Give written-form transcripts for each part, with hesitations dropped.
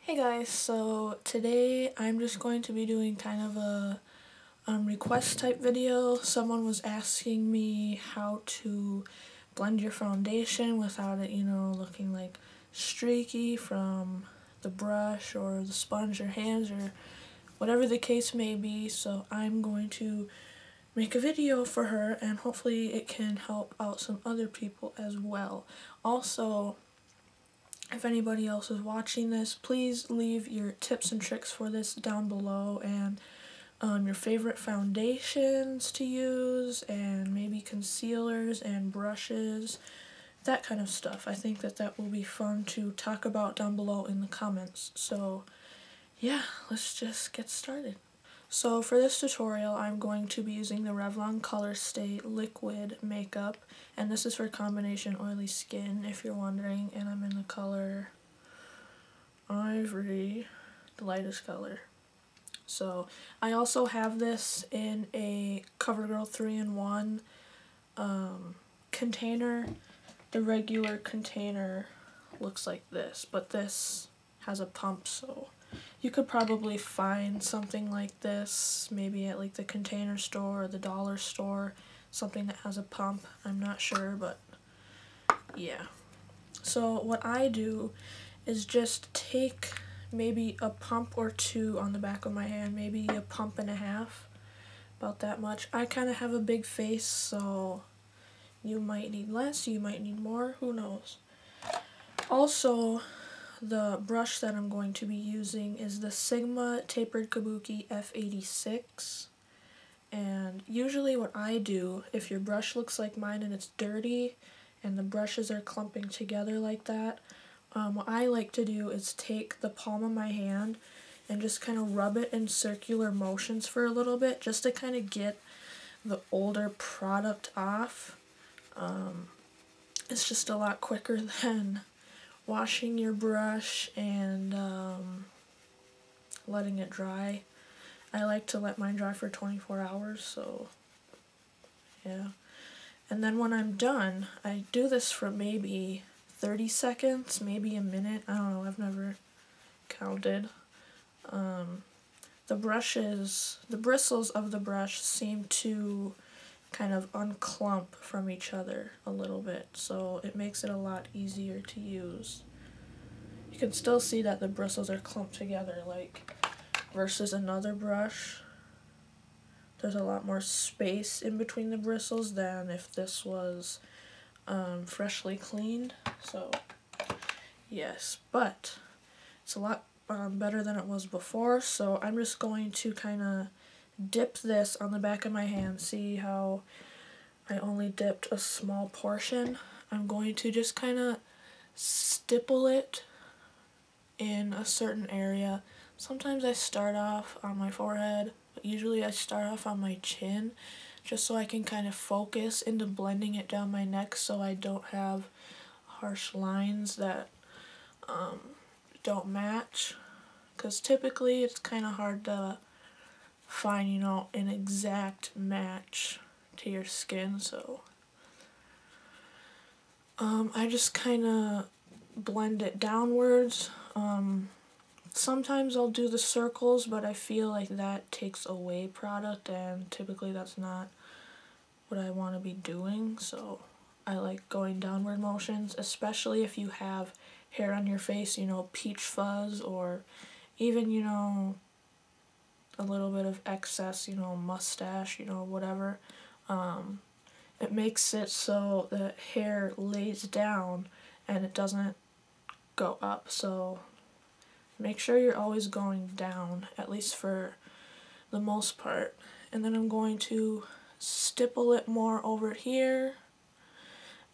Hey guys, so today I'm just going to be doing kind of a request type video. Someone was asking me how to blend your foundation without it, looking like streaky from the brush or the sponge or hands or whatever the case may be. So I'm going to make a video for her and hopefully it can help out some other people as well. Also, if anybody else is watching this, please leave your tips and tricks for this down below and your favorite foundations to use and maybe concealers and brushes, that kind of stuff. I think that will be fun to talk about down below in the comments. So yeah, let's just get started. So for this tutorial, I'm going to be using the Revlon Color Stay Liquid Makeup, and this is for combination oily skin, if you're wondering, and I'm in the color Ivory, the lightest color. So I also have this in a CoverGirl 3-in-1 container. The regular container looks like this, but this has a pump, so you could probably find something like this, maybe at like the Container Store or the dollar store, something that has a pump. I'm not sure, but yeah. So what I do is just take maybe a pump or two on the back of my hand, maybe a pump and a half, about that much. I kind of have a big face, so you might need less, you might need more, who knows. Also, the brush that I'm going to be using is the Sigma Tapered Kabuki F86, and usually what I do, if your brush looks like mine and it's dirty and the brushes are clumping together like that, what I like to do is take the palm of my hand and just kind of rub it in circular motions for a little bit, just to kind of get the older product off. It's just a lot quicker than washing your brush and letting it dry. I like to let mine dry for 24 hours, so yeah. And then when I'm done, I do this for maybe 30 seconds, maybe a minute. I don't know, I've never counted. The bristles of the brush seem to kind of unclump from each other a little bit, so it makes it a lot easier to use. You can still see that the bristles are clumped together, like versus another brush. There's a lot more space in between the bristles than if this was freshly cleaned. So yes, but it's a lot better than it was before, so I'm just going to kind of dip this on the back of my hand. See how I only dipped a small portion? I'm going to just kind of stipple it in a certain area. Sometimes I start off on my forehead, but usually I start off on my chin, just so I can kind of focus into blending it down my neck so I don't have harsh lines that don't match, because typically it's kind of hard to find, an exact match to your skin. So I just kind of blend it downwards. Sometimes I'll do the circles, but I feel like that takes away product, and typically that's not what I want to be doing, so I like going downward motions, especially if you have hair on your face, peach fuzz, or even, a little bit of excess, mustache, whatever. It makes it so the hair lays down and it doesn't go up, so make sure you're always going down, at least for the most part. And then I'm going to stipple it more over here,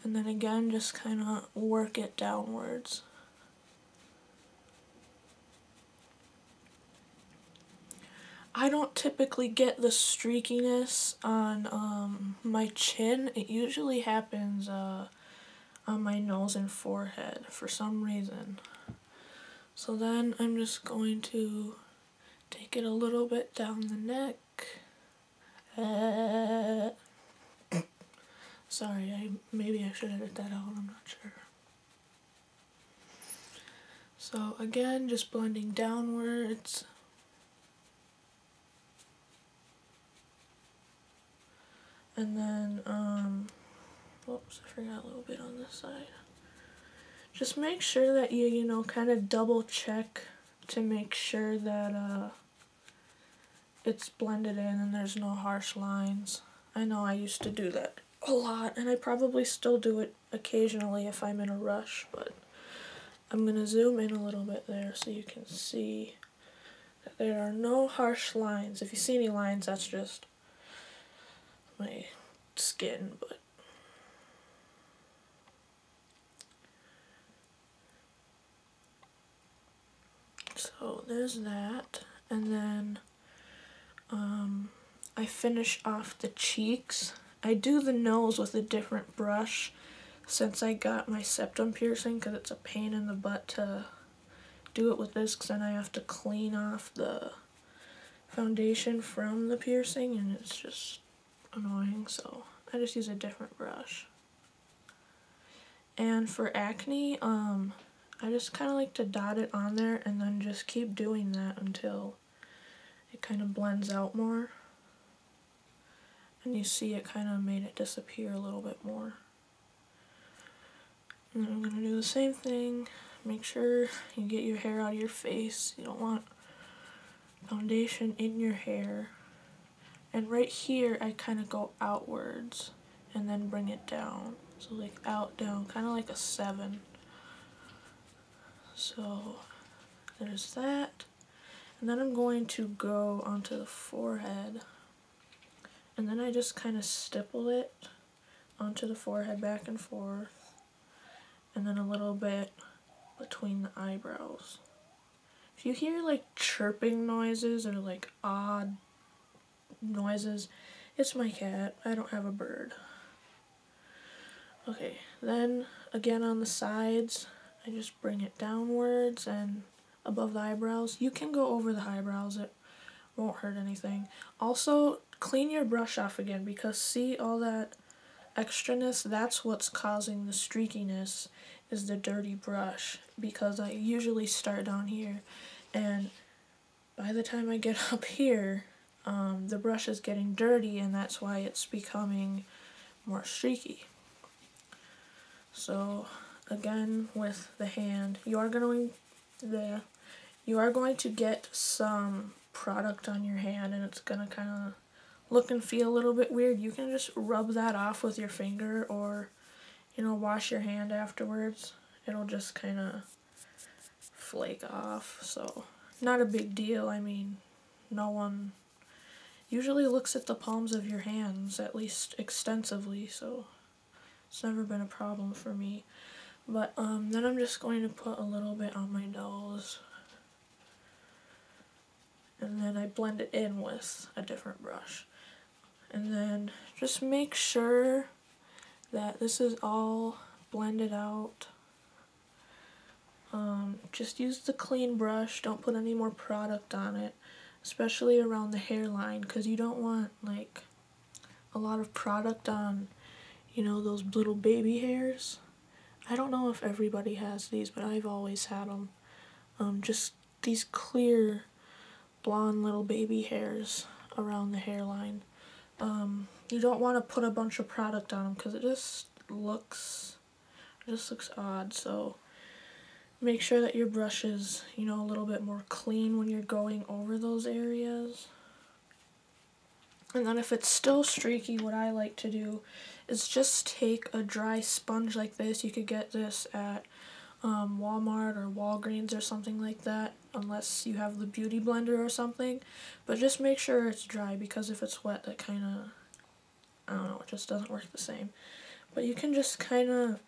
and then again just kind of work it downwards. I don't typically get the streakiness on my chin. It usually happens on my nose and forehead for some reason. So then I'm just going to take it a little bit down the neck. Sorry, maybe I should edit that out, I'm not sure. So again, just blending downwards. And then, oops, I forgot a little bit on this side. Just make sure that you know, kind of double check to make sure that it's blended in and there's no harsh lines. I know I used to do that a lot, and I probably still do it occasionally if I'm in a rush, but I'm going to zoom in a little bit there so you can see that there are no harsh lines. If you see any lines, that's just my skin, but so there's that. And then I finish off the cheeks. I do the nose with a different brush since I got my septum piercing, because it's a pain in the butt to do it with this, because then I have to clean off the foundation from the piercing and it's just annoying, so I just use a different brush. And for acne, I just kind of like to dot it on there and then just keep doing that until it kind of blends out more. And you see it kind of made it disappear a little bit more. And then I'm going to do the same thing. Make sure you get your hair out of your face. You don't want foundation in your hair. And right here, I kind of go outwards and then bring it down. So like out, down, kind of like a 7. So there's that. And then I'm going to go onto the forehead. And then I just kind of stipple it onto the forehead back and forth. And then a little bit between the eyebrows. If you hear like chirping noises or like odd noises, it's my cat. I don't have a bird. Okay, then again on the sides, I just bring it downwards and above the eyebrows. You can go over the eyebrows, it won't hurt anything. Also, clean your brush off again, because see all that extraness? That's what's causing the streakiness, is the dirty brush, because I usually start down here, and by the time I get up here, the brush is getting dirty, and that's why it's becoming more streaky. So again, with the hand, you are going to get some product on your hand, and it's gonna kind of look and feel a little bit weird. You can just rub that off with your finger, or wash your hand afterwards. It'll just kind of flake off, so not a big deal. I mean, no one usually looks at the palms of your hands, at least extensively, so it's never been a problem for me. But then I'm just going to put a little bit on my nose, and then I blend it in with a different brush. And then just make sure that this is all blended out. Just use the clean brush, don't put any more product on it, especially around the hairline, because you don't want like a lot of product on, those little baby hairs. I don't know if everybody has these, but I've always had them. Just these clear blonde little baby hairs around the hairline. You don't want to put a bunch of product on them, because it just looks odd. So make sure that your brush is, a little bit more clean when you're going over those areas. And then if it's still streaky, what I like to do is just take a dry sponge like this. You could get this at Walmart or Walgreens or something like that, unless you have the Beauty Blender or something. But just make sure it's dry, because if it's wet, that kind of, I don't know, it just doesn't work the same. But you can just kind of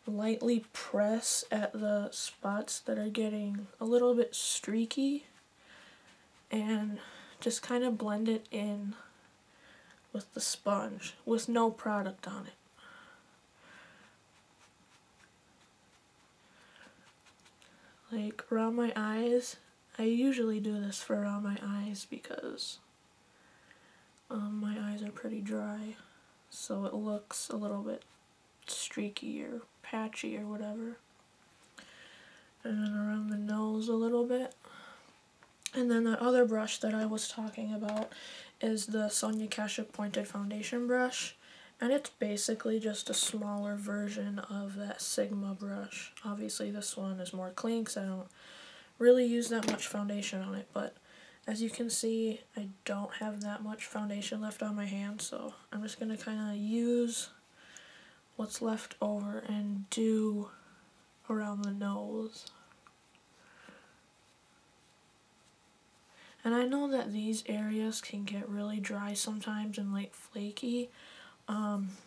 lightly press at the spots that are getting a little bit streaky and just kind of blend it in with the sponge with no product on it. Like around my eyes, I usually do this for around my eyes because my eyes are pretty dry, so it looks a little bit streaky or patchy or whatever. and then around the nose a little bit. And then the other brush that I was talking about is the Sonia Kashuk pointed foundation brush, and it's basically just a smaller version of that Sigma brush. Obviously this one is more clean because I don't really use that much foundation on it, but as you can see, I don't have that much foundation left on my hand, so I'm just going to kind of use what's left over and do around the nose. And I know that these areas can get really dry sometimes and like flaky.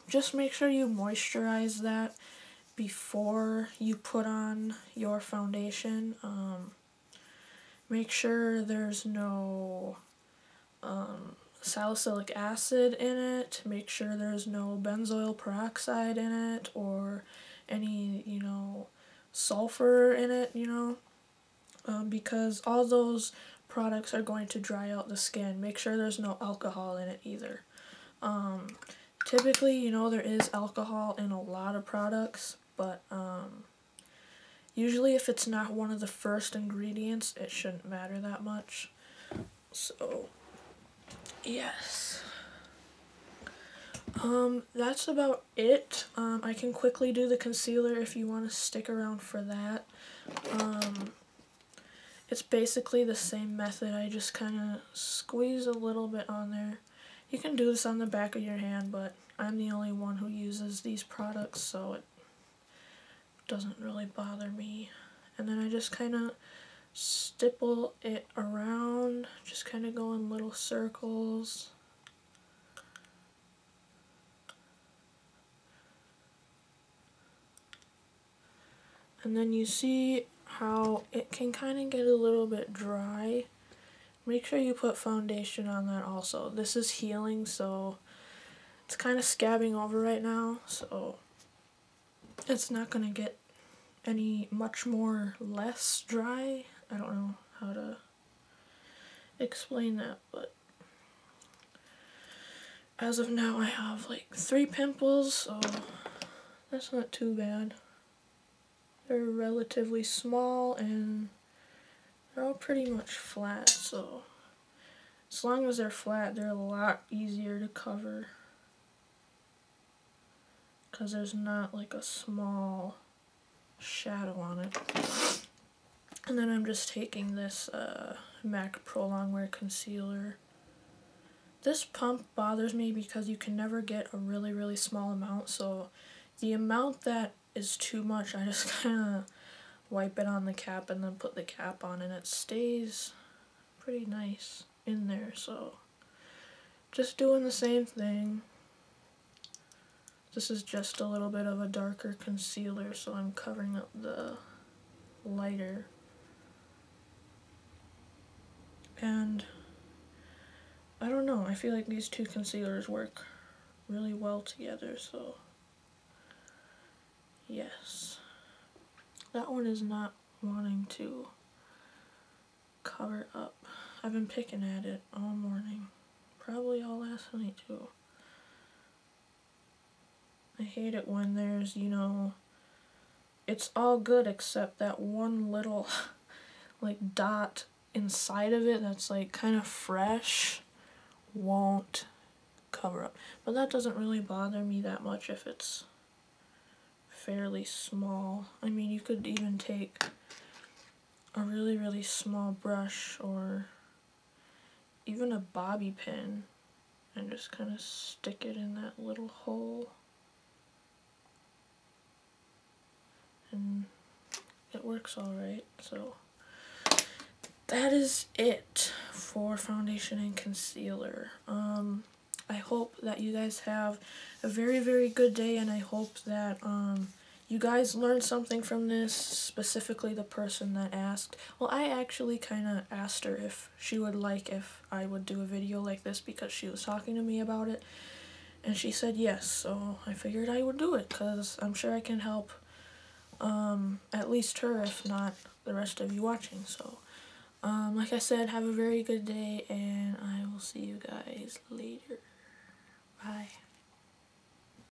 Just make sure you moisturize that before you put on your foundation. Make sure there's no salicylic acid in it. Make sure there's no benzoyl peroxide in it or any, sulfur in it, because all those products are going to dry out the skin. Make sure there's no alcohol in it either. Typically, there is alcohol in a lot of products, but usually if it's not one of the first ingredients, it shouldn't matter that much. So, yes. That's about it. I can quickly do the concealer if you want to stick around for that. It's basically the same method. I just kind of squeeze a little bit on there. You can do this on the back of your hand, but I'm the only one who uses these products, so it doesn't really bother me. And then I just kind of stipple it around, just kind of go in little circles. And then you see how it can kind of get a little bit dry. Make sure you put foundation on that also. This is healing, so it's kind of scabbing over right now, so it's not going to get any much more less dry. I don't know how to explain that, but as of now I have like 3 pimples, so that's not too bad. They're relatively small and they're all pretty much flat, so as long as they're flat, they're a lot easier to cover because there's not like a small shadow on it. And then I'm just taking this MAC Pro Longwear Concealer. This pump bothers me because you can never get a really, really small amount, so the amount that is too much, I just kind of wipe it on the cap and then put the cap on, and it stays pretty nice in there. So just doing the same thing. This is just a little bit of a darker concealer, so I'm covering up the lighter. And I don't know, I feel like these two concealers work really well together, so yes. That one is not wanting to cover up. I've been picking at it all morning. Probably all last night too. I hate it when there's, it's all good except that one little like dot inside of it that's like kind of fresh won't cover up. But that doesn't really bother me that much if it's fairly small. I mean, you could even take a really, really small brush or even a bobby pin and just kind of stick it in that little hole. And it works alright, so that is it for foundation and concealer. I hope that you guys have a very, very good day, and I hope that you guys learned something from this, specifically the person that asked. Well, I actually kind of asked her if she would like if I would do a video like this because she was talking to me about it, and she said yes, so I figured I would do it because I'm sure I can help at least her, if not the rest of you watching. So like I said, have a very good day, and I will see you guys later. Bye.